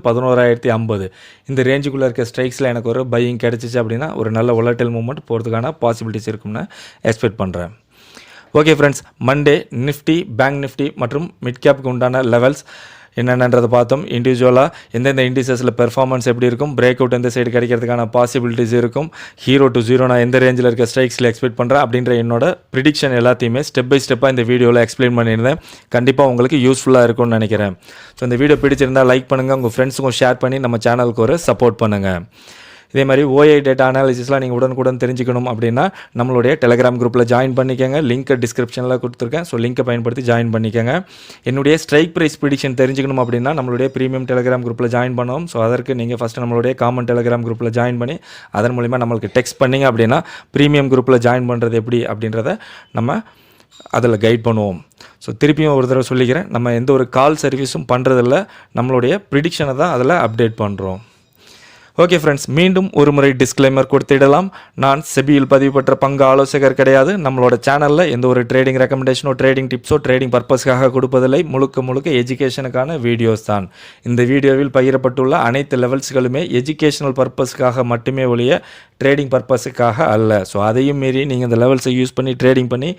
11,050 இந்த ரேஞ்சுக்குள்ளே இருக்க ஸ்ட்ரைக்ஸில் எனக்கு ஒரு பையிங் கிடச்சிச்சு அப்படின்னா ஒரு நல்ல வாலடைல் மூவ்மெண்ட் போகிறதுக்கான பாசிபிலிட்டிஸ் இருக்கும்னு எக்ஸ்பெக்ட் பண்ணுறேன். Okay friends, Monday Nifty, bank Nifty மற்றும் மிட் கேப்புக்கு உண்டான லெவல்ஸ் என்னென்னன்றதை பார்த்தோம். இண்டிவிஜுவலாக எந்தெந்த இண்டிசஸில் பெர்ஃபார்மன்ஸ் எப்படி இருக்கும், பிரேக் அவுட் எந்த சைடு கிடைக்கிறதுக்கான பாசிபிலிட்டிஸ் இருக்கும், 0 to 0 நான் எந்த ரேஞ்சில் இருக்க ஸ்ட்ரைக்ஸில் எக்ஸ்பெக்ட் பண்ணுறேன் அப்படின்ற என்னோட ப்ரிடிக்ஷன் எல்லாத்தையுமே ஸ்டெப் பை ஸ்டெப்பாக இந்த வீடியோவில் எக்ஸ்பிளைன் பண்ணியிருந்தேன். கண்டிப்பாக உங்களுக்கு யூஸ்ஃபுல்லாக இருக்கும்னு நினைக்கிறேன். ஸோ இந்த வீடியோ பிடிச்சிருந்தால் லைக் பண்ணுங்கள், உங்கள் ஃப்ரெண்ட்ஸுக்கும் ஷேர் பண்ணி நம்ம சேனலுக்கு ஒரு சப்போர்ட் பண்ணுங்கள். இதே மாதிரி ஓஐ டேட்டா அனாலிசிஸ்லாம் நீங்கள் உடனுக்குடன் தெரிஞ்சுக்கணும் அப்படின்னா நம்மளுடைய டெலிகிராம் குரூப்பில் ஜாயின் பண்ணிக்கோங்க. லிங்க்கை டிஸ்கிரிப்ஷனில் கொடுத்துருக்கேன். ஸோ லிங்க்கை பயன்படுத்தி ஜாயின் பண்ணிக்கோங்க. என்னுடைய ஸ்ட்ரைக் ப்ரைஸ் ப்ரிடிக்ஷன் தெரிஞ்சுக்கணும் அப்படின்னா நம்மளுடைய ப்ரீமியம் டெலிகிராம் குரூப்பில் ஜாயின் பண்ணணும். ஸோ அதற்கு நீங்கள் ஃபஸ்ட்டு நம்மளுடைய காமன் டெலிகிராம் குரூப்பில் ஜாயின் பண்ணி அதன் மூலிமா நம்மளுக்கு டெக்ஸ்ட் பண்ணிங்க அப்படின்னா ப்ரீமியம் குரூப்பில் ஜாயின் பண்ணுறது எப்படி அப்படின்றத நம்ம அதில் கைட் பண்ணுவோம். ஸோ திருப்பியும் ஒரு தடவை சொல்லிக்கிறேன், நம்ம எந்த ஒரு கால் சர்வீஸும் பண்ணுறதில்ல, நம்மளுடைய ப்ரிடிக்ஷனை தான் அதில் அப்டேட் பண்ணுறோம். ஓகே ஃப்ரெண்ட்ஸ், மீண்டும் ஒரு முறை டிஸ்க்ளைமர் கொடுத்திடலாம். நான் செபியில் பதிவு பெற்ற பங்கு ஆலோசகர் கிடையாது. நம்மளோட சேனலில் எந்த ஒரு ட்ரேடிங் ரெக்கமெண்டேஷனோ ட்ரேடிங் டிப்ஸோ ட்ரேடிங் பர்பஸ்க்காக கொடுப்பதில்லை. முழுக்க எஜுகேஷனுக்கான வீடியோஸ் தான். இந்த வீடியோவில் பகிரப்பட்டுள்ள அனைத்து லெவல்ஸ்களுமே எஜுகேஷனல் பர்பஸ்க்காக மட்டுமே ஒழிய ட்ரேடிங் பர்பஸுக்காக அல்ல. ஸோ அதையும் மீறி நீங்கள் இந்த லெவல்ஸை யூஸ் பண்ணி ட்ரேடிங் பண்ணி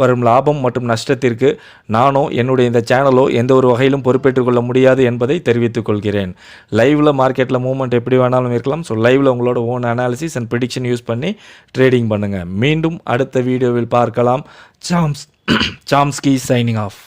வரும் லாபம் மற்றும் நஷ்டத்திற்கு நானோ என்னுடைய இந்த சேனலோ எந்த ஒரு வகையிலும் பொறுப்பேற்றுக் கொள்ள முடியாது என்பதை தெரிவித்துக் கொள்கிறேன். லைவில் மார்க்கெட்டில் மூவ்மெண்ட் எப்படி வேணாலும் இருக்கலாம். ஸோ லைவில் உங்களோட own analysis and prediction use பண்ணி ட்ரேடிங் பண்ணுங்கள். மீண்டும் அடுத்த வீடியோவில் பார்க்கலாம். Chomsky signing off.